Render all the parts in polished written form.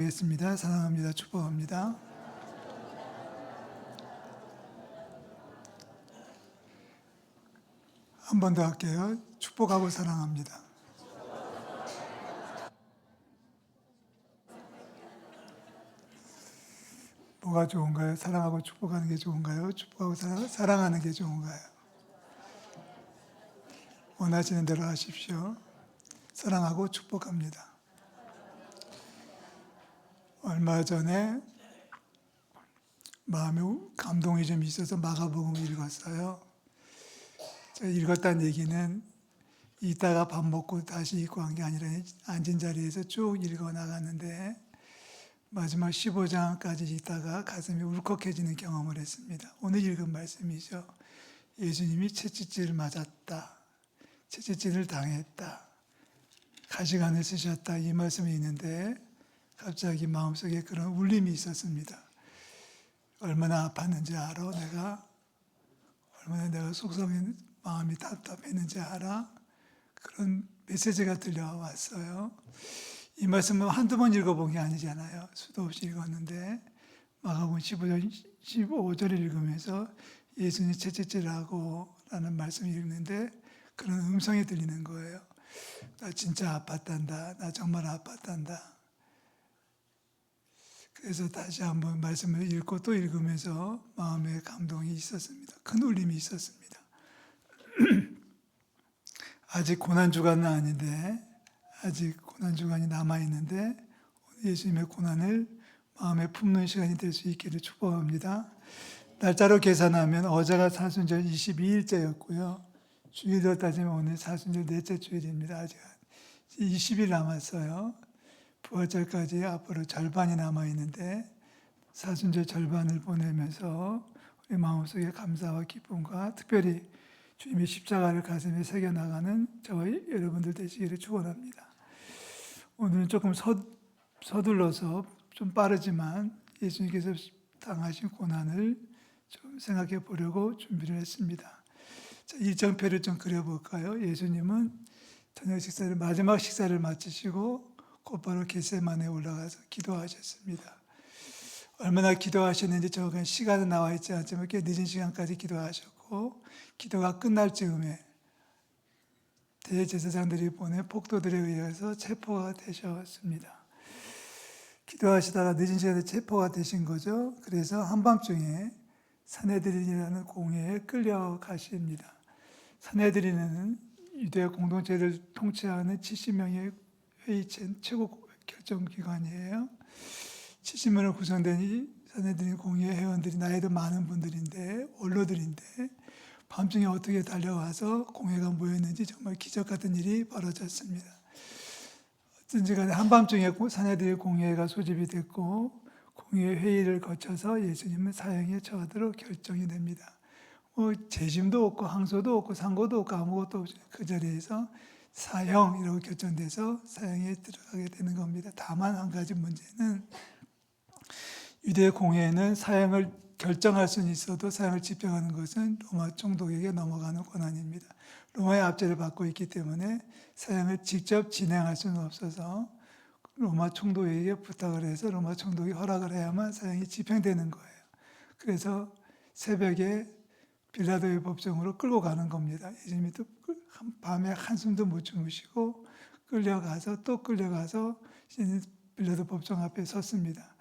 하겠습니다. 사랑합니다. 축복합니다. 한 번 더 할게요. 축복하고 사랑합니다. 뭐가 좋은가요? 사랑하고 축복하는 게 좋은가요? 축복하고 사랑하는 게 좋은가요? 원하시는 대로 하십시오. 사랑하고 축복합니다. 얼마 전에 마음에 감동이 좀 있어서 마가복음을 읽었어요. 제가 읽었다는 얘기는 이따가 밥 먹고 다시 읽고 한 게 아니라 앉은 자리에서 쭉 읽어 나갔는데 마지막 15장까지 읽다가 가슴이 울컥해지는 경험을 했습니다. 오늘 읽은 말씀이죠. 예수님이 채찍질을 맞았다. 채찍질을 당했다. 가시관을 쓰셨다. 이 말씀이 있는데 갑자기 마음속에 그런 울림이 있었습니다. 얼마나 아팠는지 알아? 얼마나 내가 속상해 마음이 답답했는지 알아? 그런 메시지가 들려왔어요. 이 말씀은 한두 번 읽어본 게 아니잖아요. 수도 없이 읽었는데 마가복음 15절을 읽으면서 예수님 채찍질하고 라는 말씀을 읽는데 그런 음성이 들리는 거예요. 나 진짜 아팠단다. 나 정말 아팠단다. 그래서 다시 한번 말씀을 읽고 또 읽으면서 마음의 감동이 있었습니다. 큰 울림이 있었습니다. 아직 고난주간은 아닌데 아직 고난주간이 남아있는데 예수님의 고난을 마음에 품는 시간이 될 수 있기를 축복합니다. 날짜로 계산하면 어제가 사순절 22일째였고요. 주일로 따지면 오늘 사순절 넷째 주일입니다. 아직 20일 남았어요. 부활절까지 앞으로 절반이 남아있는데 사순절 절반을 보내면서 우리 마음속에 감사와 기쁨과 특별히 주님의 십자가를 가슴에 새겨나가는 저와 여러분들 되시기를 축원합니다. 오늘은 조금 서둘러서 좀 빠르지만 예수님께서 당하신 고난을 좀 생각해 보려고 준비를 했습니다. 자, 일정표를 좀 그려볼까요? 예수님은 저녁 식사를 마지막 식사를 마치시고 곧바로 겟세마네에 올라가서 기도하셨습니다. 얼마나 기도하셨는지 저건 시간은 나와 있지 않지만 꽤 늦은 시간까지 기도하셨고 기도가 끝날 즈음에 대제사장들이 보낸 폭도들에 의해서 체포가 되셨습니다. 기도하시다가 늦은 시간에 체포가 되신 거죠. 그래서 한밤중에 산헤드린이라는 공회에 끌려가십니다. 산헤드린은 유대 공동체를 통치하는 70명의 회의체 최고 결정기관이에요. 70명으로 구성된 이 산헤드린 공회 회원들이 나이도 많은 분들인데 원로들인데 밤중에 어떻게 달려와서 공회가 모였는지 정말 기적 같은 일이 벌어졌습니다. 어쩐지 간에 한밤중에 산헤드린 공회가 소집이 됐고 공회 회의를 거쳐서 예수님은 사형에 처하도록 결정이 됩니다. 재심도 없고 항소도 없고 상고도 없고 아무것도 없이 그 자리에서 사형이라고 결정돼서 사형에 들어가게 되는 겁니다. 다만 한 가지 문제는 유대 공회는 사형을 결정할 수는 있어도 사형을 집행하는 것은 로마 총독에게 넘어가는 권한입니다. 로마의 압제를 받고 있기 때문에 사형을 직접 진행할 수는 없어서 로마 총독에게 부탁을 해서 로마 총독이 허락을 해야만 사형이 집행되는 거예요. 그래서 새벽에 빌라도의 법정으로 끌고 가는 겁니다. 예수님이 또 밤에 한숨도 못 주무시고 끌려가서 또 끌려가서 빌라도 법정 앞에 섰습니다.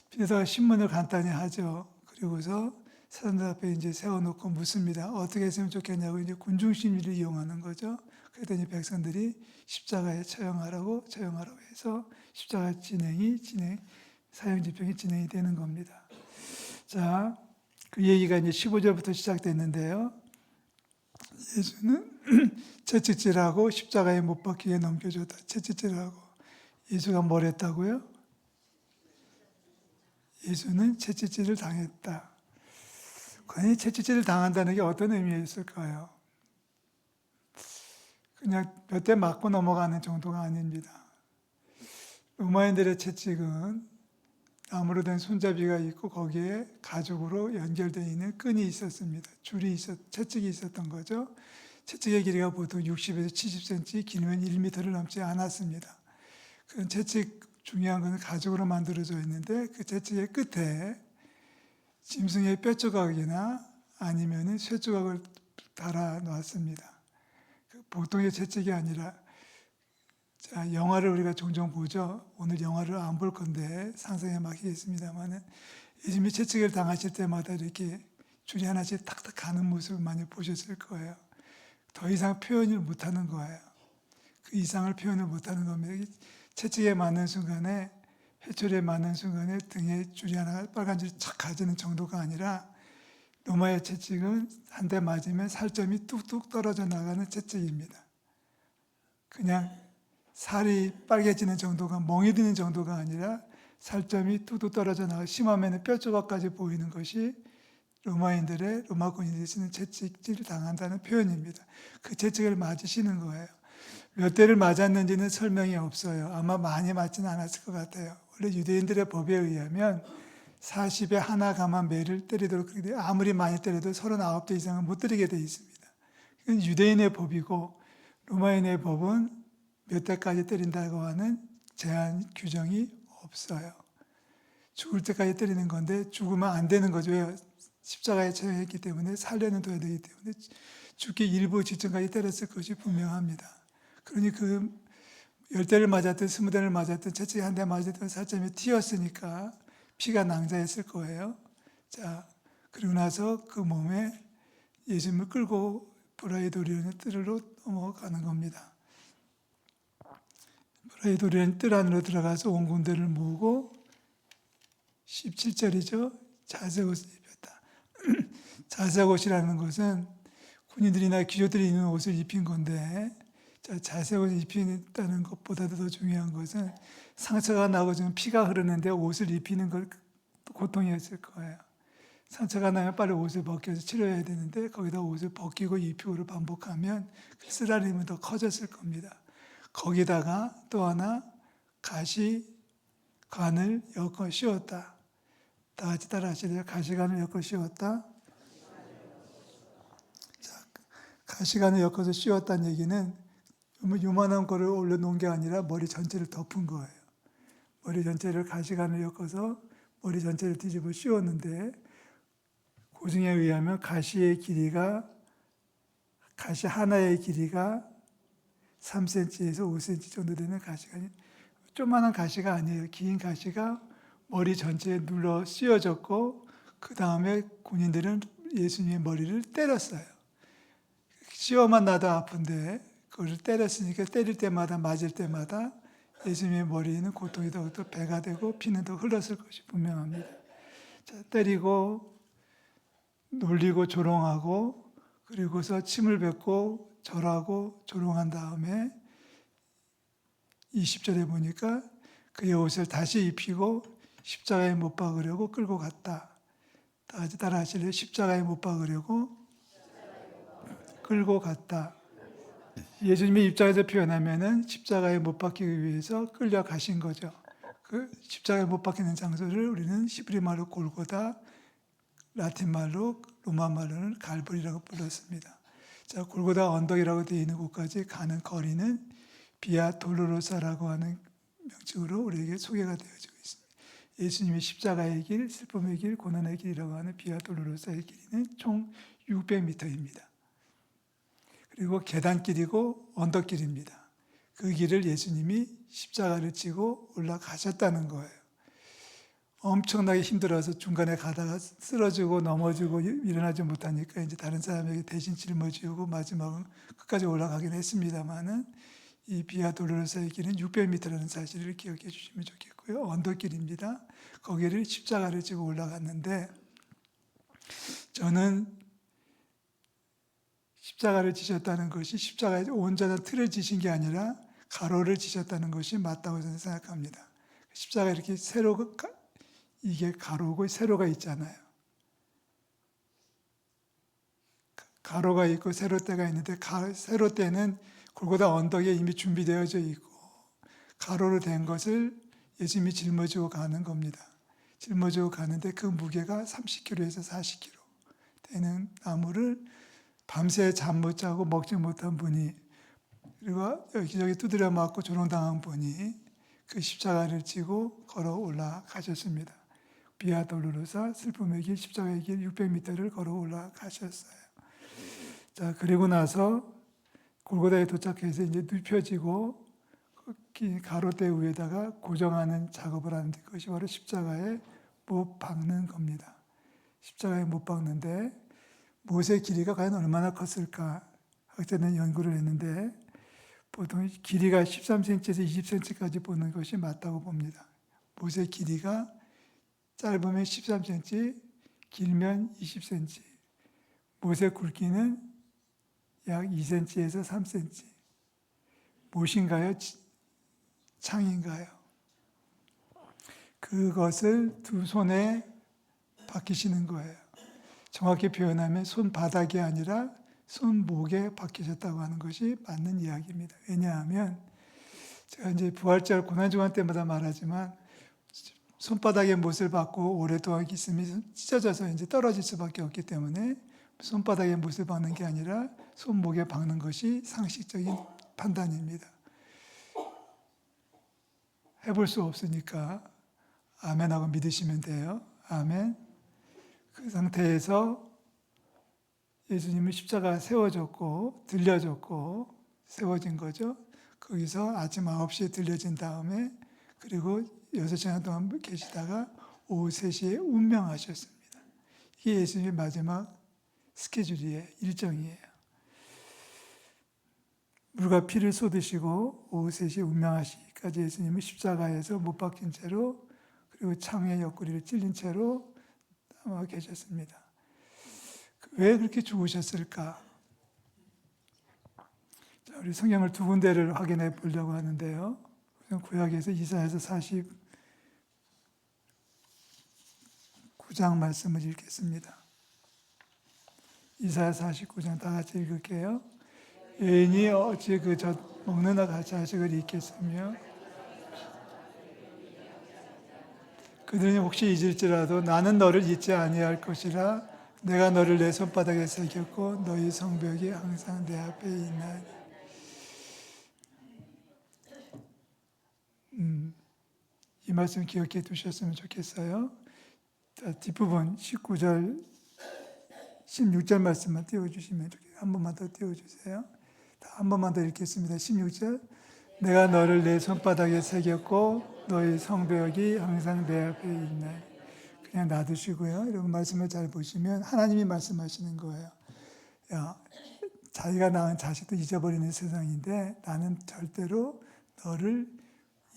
빌라도가 신문을 간단히 하죠. 그리고서 사람들 앞에 이제 세워놓고 묻습니다. 어떻게 했으면 좋겠냐고 이제 군중심리를 이용하는 거죠. 그랬더니 백성들이 십자가에 처형하라고 해서 십자가 사형 집행이 진행이 되는 겁니다. 자, 그 얘기가 이제 15절부터 시작됐는데요. 예수는 채찍질하고 십자가에 못 박히게 넘겨줬다. 채찍질하고 예수가 뭘 했다고요? 예수는 채찍질을 당했다. 과연 채찍질을 당한다는 게 어떤 의미였을까요? 그냥 몇 대 맞고 넘어가는 정도가 아닙니다. 로마인들의 채찍은 나무로 된 손잡이가 있고 거기에 가죽으로 연결되어 있는 끈이 있었습니다. 채찍이 있었던 거죠. 채찍의 길이가 보통 60에서 70cm, 길면 1m를 넘지 않았습니다. 그런 채찍 중요한 것은 가죽으로 만들어져 있는데 그 채찍의 끝에 짐승의 뼈 조각이나 아니면은 쇠 조각을 달아 놨습니다. 보통의 채찍이 아니라, 자, 영화를 우리가 종종 보죠. 오늘 영화를 안 볼 건데 상상에 막히겠습니다만은 예수님이 채찍을 당하실 때마다 이렇게 줄이 하나씩 탁탁 가는 모습을 많이 보셨을 거예요. 더 이상 표현을 못하는 거예요. 그 이상을 표현을 못하는 겁니다. 채찍에 맞는 순간에, 회초리에 맞는 순간에 등에 줄이 하나 빨간 줄이 착 가지는 정도가 아니라 로마의 채찍은 한 대 맞으면 살점이 뚝뚝 떨어져 나가는 채찍입니다. 그냥 살이 빨개지는 정도가, 멍이 드는 정도가 아니라 살점이 뚝뚝 떨어져 나가, 심하면 뼈 조각까지 보이는 것이 로마 군인들이 쓰는 채찍질을 당한다는 표현입니다. 그 채찍을 맞으시는 거예요. 몇 대를 맞았는지는 설명이 없어요. 아마 많이 맞지는 않았을 것 같아요. 원래 유대인들의 법에 의하면 40에 하나 가만 매를 때리도록 그렇게 돼요. 아무리 많이 때려도 39대 이상은 못 때리게 되어 있습니다. 이건 유대인의 법이고 로마인의 법은 몇 대까지 때린다고 하는 제한 규정이 없어요. 죽을 때까지 때리는 건데 죽으면 안 되는 거죠. 왜요? 십자가에 처형했기 때문에 살려는 둬야 되기 때문에 죽기 일부 직전까지 때렸을 것이 분명합니다. 그러니 그 10대를 맞았든 20대를 맞았든 채찍에 한 대 맞았든 살점이 튀었으니까 피가 낭자했을 거예요. 자, 그리고 나서 그 몸에 예수님을 끌고 브라이도리온의 뜰로 넘어가는 겁니다. 브라이도리온 뜰 안으로 들어가서 온 군대를 모으고 17절이죠. 자색 옷을 입혔다. 자색 옷이라는 것은 군인들이나 귀족들이 입는 옷을 입힌 건데, 자색 옷을 입힌다는 것보다도 더 중요한 것은 상처가 나고 지금 피가 흐르는데 옷을 입히는 걸 고통이었을 거예요. 상처가 나면 빨리 옷을 벗겨서 치료해야 되는데 거기다 옷을 벗기고 입히고를 반복하면 그 쓰라림은 더 커졌을 겁니다. 거기다가 또 하나 가시관을 엮어 씌웠다. 다 같이 따라 하시래요. 가시관을 엮어 씌웠다. 자, 가시관을 엮어서 씌웠다는 얘기는 요만한 거를 올려놓은 게 아니라 머리 전체를 덮은 거예요. 머리 전체를 가시관을 엮어서 머리 전체를 뒤집어 씌웠는데, 고증에 의하면 가시 하나의 길이가 3cm에서 5cm 정도 되는 가시관이, 조그마한 가시가 아니에요. 긴 가시가 머리 전체에 눌러 씌워졌고, 그 다음에 군인들은 예수님의 머리를 때렸어요. 씌워만 나도 아픈데 그걸 때렸으니까 때릴 때마다, 맞을 때마다 예수님의 머리에는 고통이 더 배가 되고 피는 더 흘렀을 것이 분명합니다. 자, 때리고 놀리고 조롱하고 그리고서 침을 뱉고 절하고 조롱한 다음에 20절에 보니까 그의 옷을 다시 입히고 십자가에 못 박으려고 끌고 갔다. 다 같이 따라 하실래요? 십자가에 못 박으려고 끌고 갔다. 예수님의 입장에서 표현하면은 십자가에 못 박히기 위해서 끌려가신 거죠. 그 십자가에 못 박히는 장소를 우리는 히브리 말로 골고다, 라틴 말로, 로마 말로는 갈보리라고 불렀습니다. 자, 골고다 언덕이라고 되어 있는 곳까지 가는 거리는 비아 돌로로사라고 하는 명칭으로 우리에게 소개가 되어지고 있습니다. 예수님의 십자가의 길, 슬픔의 길, 고난의 길이라고 하는 비아 돌로로사의 길이는 총 600m입니다. 그리고 계단길이고 언덕길입니다. 그 길을 예수님이 십자가를 지고 올라가셨다는 거예요. 엄청나게 힘들어서 중간에 가다가 쓰러지고 넘어지고 일어나지 못하니까 이제 다른 사람에게 대신 짊어지고 마지막은 끝까지 올라가긴 했습니다만은 이 비아 돌로로사의 길은 600m라는 사실을 기억해 주시면 좋겠고요. 언덕길입니다. 거기를 십자가를 지고 올라갔는데, 저는 십자가를 지셨다는 것이 십자가의 온전한 틀을 지신 게 아니라 가로를 지셨다는 것이 맞다고 저는 생각합니다. 십자가 이렇게 이게 가로고 세로가 있잖아요. 가로가 있고 세로대가 있는데 세로대는 골고다 언덕에 이미 준비되어져 있고 가로로 된 것을 예수님이 짊어지고 가는 겁니다. 짊어지고 가는데 그 무게가 30kg에서 40kg 되는 나무를 밤새 잠 못 자고 먹지 못한 분이, 그리고 여기저기 두드려 맞고 조롱당한 분이 그 십자가를 지고 걸어 올라가셨습니다. 비아 돌로로사 슬픔의 길, 십자가의 길 600m를 걸어 올라가셨어요. 자, 그리고 나서 골고다에 도착해서 이제 눕혀지고 가로대 위에다가 고정하는 작업을 하는데 그것이 바로 십자가에 못 박는 겁니다. 십자가에 못 박는데 못의 길이가 과연 얼마나 컸을까? 학자는 연구를 했는데 보통 길이가 13cm에서 20cm까지 보는 것이 맞다고 봅니다. 못의 길이가 짧으면 13cm, 길면 20cm. 못의 굵기는 약 2cm에서 3cm. 못인가요? 창인가요? 그것을 두 손에 박히시는 거예요. 정확히 표현하면 손바닥이 아니라 손목에 박히셨다고 하는 것이 맞는 이야기입니다. 왜냐하면 제가 이제 부활절 고난주간 때마다 말하지만 손바닥에 못을 박고 오랫동안 있으면 찢어져서 이제 떨어질 수밖에 없기 때문에 손바닥에 못을 박는 게 아니라 손목에 박는 것이 상식적인 판단입니다. 해볼 수 없으니까 아멘하고 믿으시면 돼요. 아멘. 그 상태에서 예수님은 십자가 세워졌고 들려졌고 세워진 거죠. 거기서 아침 9시에 들려진 다음에 그리고 6시간 동안 계시다가 오후 3시에 운명하셨습니다. 이게 예수님의 마지막 스케줄이에요. 일정이에요. 물과 피를 쏟으시고 오후 3시에 운명하시기까지 예수님은 십자가에서 못 박힌 채로 그리고 창의 옆구리를 찔린 채로 남아 계셨습니다. 왜 그렇게 죽으셨을까? 자, 우리 성경을 두 군데를 확인해 보려고 하는데요. 구약에서 이사야서 49장 말씀을 읽겠습니다. 이사야 49장 다 같이 읽을게요. 여인이 어찌 그 젖 먹는 자식을 잊겠으며 그들이 혹시 잊을지라도 나는 너를 잊지 아니할 것이라 내가 너를 내 손바닥에 새겼고 너희 성벽이 항상 내 앞에 있나니. 이 말씀 기억해 두셨으면 좋겠어요. 자, 뒷부분 19절 16절 말씀만 띄워주시면 좋겠어요. 한 번만 더 띄워주세요. 한 번만 더 읽겠습니다. 16절 내가 너를 내 손바닥에 새겼고 너희 성벽이 항상 내 앞에 있나니. 그냥 놔두시고요. 여러분 말씀을 잘 보시면 하나님이 말씀하시는 거예요. 야, 자기가 낳은 자식도 잊어버리는 세상인데 나는 절대로 너를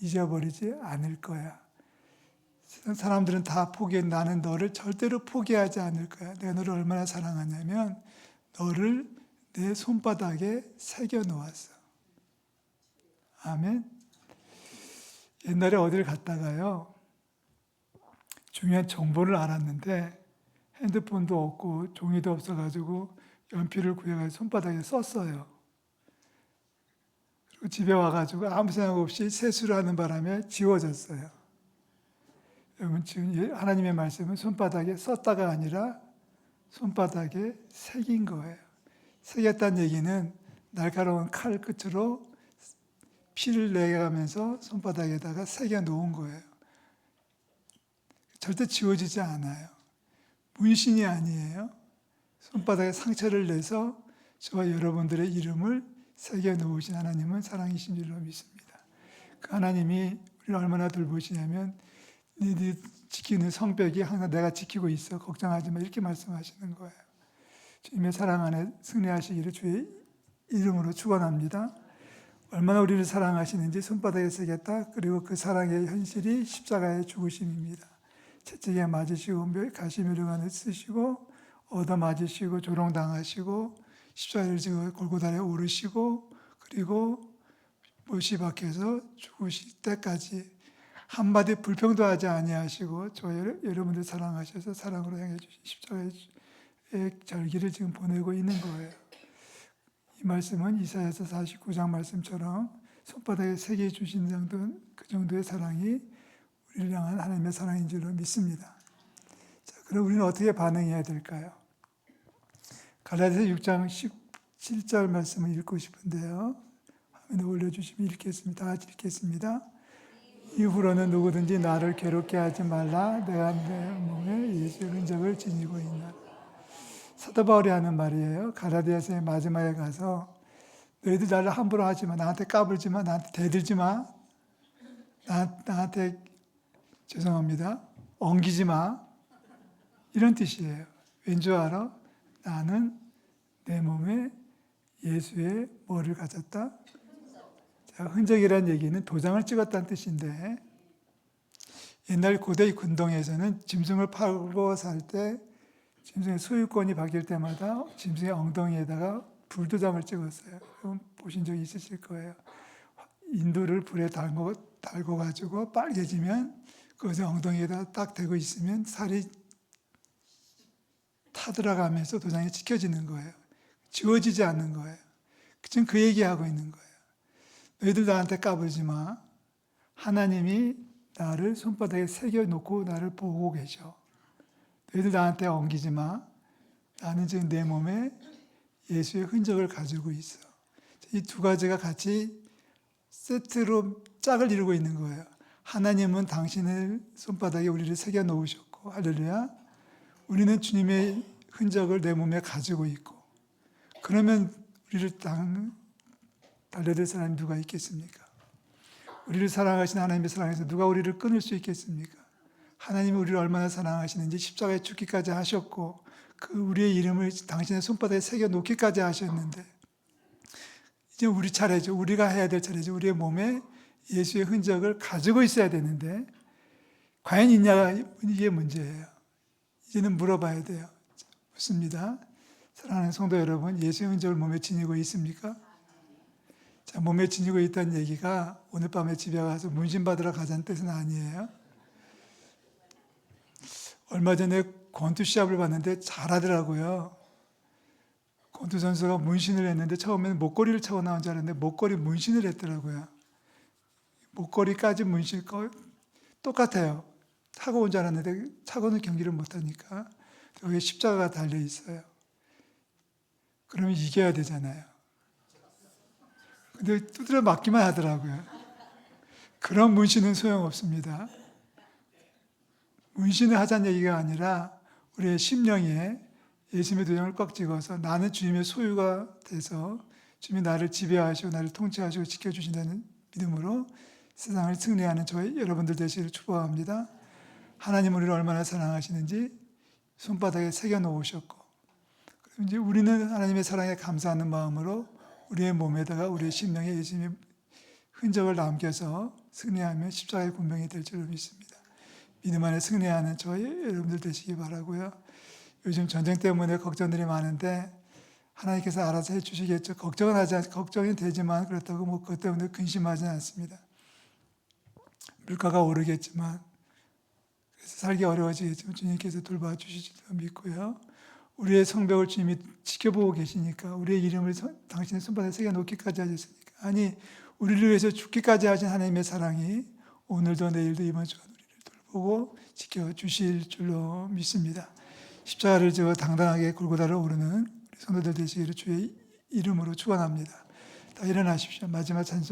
잊어버리지 않을 거야. 세상 사람들은 다 포기해. 나는 너를 절대로 포기하지 않을 거야. 내가 너를 얼마나 사랑하냐면 너를 내 손바닥에 새겨 놓았어. 아멘. 옛날에 어디를 갔다가요. 중요한 정보를 알았는데 핸드폰도 없고 종이도 없어가지고 연필을 구해가지고 손바닥에 썼어요. 그리고 집에 와가지고 아무 생각 없이 세수를 하는 바람에 지워졌어요. 여러분 지금 하나님의 말씀은 손바닥에 썼다가 아니라 손바닥에 새긴 거예요. 새겼다는 얘기는 날카로운 칼 끝으로 피를 내가면서 손바닥에다가 새겨 놓은 거예요. 절대 지워지지 않아요. 문신이 아니에요. 손바닥에 상처를 내서 저와 여러분들의 이름을 새겨 놓으신 하나님은 사랑이신 줄로 믿습니다. 그 하나님이 우리를 얼마나 돌보시냐면 너희 지키는 성벽이 항상 내가 지키고 있어. 걱정하지 마. 이렇게 말씀하시는 거예요. 주님의 사랑 안에 승리하시기를 주의 이름으로 축원합니다. 얼마나 우리를 사랑하시는지 손바닥에 새겼다. 그리고 그 사랑의 현실이 십자가의 죽으심입니다. 채찍에 맞으시고 가시면류관을 쓰시고 얻어 맞으시고 조롱당하시고 십자가를 지고 골고다에 오르시고 그리고 못이 박혀서 죽으실 때까지 한마디 불평도 하지 아니하시고 저 여러분들 사랑하셔서 사랑으로 향해 주신 십자가의 절기를 지금 보내고 있는 거예요. 이 말씀은 이사야서 49장 말씀처럼 손바닥에 새겨 주신 그 정도의 사랑이 우리를 향한 하나님의 사랑인 줄로 믿습니다. 자, 그럼 우리는 어떻게 반응해야 될까요? 갈라디아서 6장 17절 말씀을 읽고 싶은데요. 화면에 올려주시면 읽겠습니다. 다 같이 읽겠습니다. 이후로는 누구든지 나를 괴롭게 하지 말라. 내가 내 몸에 예수의 흔적을 지니고 있나. 사도 바울이 하는 말이에요. 갈라디아서의 마지막에 가서 너희들 나를 함부로 하지 마. 나한테 까불지 마. 나한테 대들지 마. 나한테 죄송합니다. 엉기지 마. 이런 뜻이에요. 왠줄 알아? 나는 내 몸에 예수의 뭐를 가졌다? 자, 흔적이라는 얘기는 도장을 찍었다는 뜻인데, 옛날 고대 군동에서는 짐승을 팔고 살 때 짐승의 소유권이 바뀔 때마다 짐승의 엉덩이에다가 불도장을 찍었어요. 그럼 보신 적 있으실 거예요. 인두를 불에 달고 가지고 빨개지면 그것을 엉덩이에다 딱 대고 있으면 살이 타들어가면서 도장이 찍혀지는 거예요. 지워지지 않는 거예요. 지금 그 얘기하고 있는 거예요. 너희들 나한테 까불지 마. 하나님이 나를 손바닥에 새겨놓고 나를 보고 계셔. 너희들 나한테 엉기지 마. 나는 지금 내 몸에 예수의 흔적을 가지고 있어. 이 두 가지가 같이 세트로 짝을 이루고 있는 거예요. 하나님은 당신의 손바닥에 우리를 새겨 놓으셨고, 할렐루야. 우리는 주님의 흔적을 내 몸에 가지고 있고, 그러면 우리를 달래줄 사람이 누가 있겠습니까? 우리를 사랑하신 하나님의 사랑에서 누가 우리를 끊을 수 있겠습니까? 하나님이 우리를 얼마나 사랑하시는지 십자가에 죽기까지 하셨고, 그 우리의 이름을 당신의 손바닥에 새겨 놓기까지 하셨는데, 이제 우리 차례죠. 우리가 해야 될 차례죠. 우리의 몸에 예수의 흔적을 가지고 있어야 되는데 과연 있냐가 이게 문제예요. 이제는 물어봐야 돼요. 묻습니다. 사랑하는 성도 여러분, 예수의 흔적을 몸에 지니고 있습니까? 자, 몸에 지니고 있다는 얘기가 오늘 밤에 집에 가서 문신받으러 가자는 뜻은 아니에요. 얼마 전에 권투 시합을 봤는데 잘하더라고요. 권투 선수가 문신을 했는데 처음에는 목걸이를 차고 나온 줄 알았는데 목걸이 문신을 했더라고요. 목걸이까지 문신 똑같아요. 차고 온 줄 알았는데 차고는 경기를 못하니까 여기에 십자가가 달려 있어요. 그러면 이겨야 되잖아요. 근데 두드려 맞기만 하더라고요. 그런 문신은 소용없습니다. 문신을 하자는 얘기가 아니라 우리의 심령에 예수님의 도장을 꽉 찍어서 나는 주님의 소유가 돼서 주님이 나를 지배하시고 나를 통치하시고 지켜주신다는 믿음으로 세상을 승리하는 저희 여러분들 되시기를 축복합니다. 하나님 우리를 얼마나 사랑하시는지 손바닥에 새겨 놓으셨고, 이제 우리는 하나님의 사랑에 감사하는 마음으로 우리의 몸에다가 우리의 심령에 예수님의 흔적을 남겨서 승리하며 십자가의 군병이 될 줄로 믿습니다. 믿음 안에 승리하는 저희 여러분들 되시기 바라고요. 요즘 전쟁 때문에 걱정들이 많은데 하나님께서 알아서 해주시겠죠. 걱정이 되지만 그렇다고 그것 때문에 근심하지는 않습니다. 물가가 오르겠지만, 그래서 살기 어려워지겠지만 주님께서 돌봐주실 줄 믿고요. 우리의 성벽을 주님이 지켜보고 계시니까, 우리의 이름을 당신의 손바닥에 새겨놓기까지 하셨으니까, 아니 우리를 위해서 죽기까지 하신 하나님의 사랑이 오늘도 내일도 이번 주간 우리를 돌보고 지켜주실 줄로 믿습니다. 십자가를 지어 당당하게 골고다를 오르는 우리 성도들 되시기를 주의 이름으로 축원합니다. 다 일어나십시오. 마지막 찬송.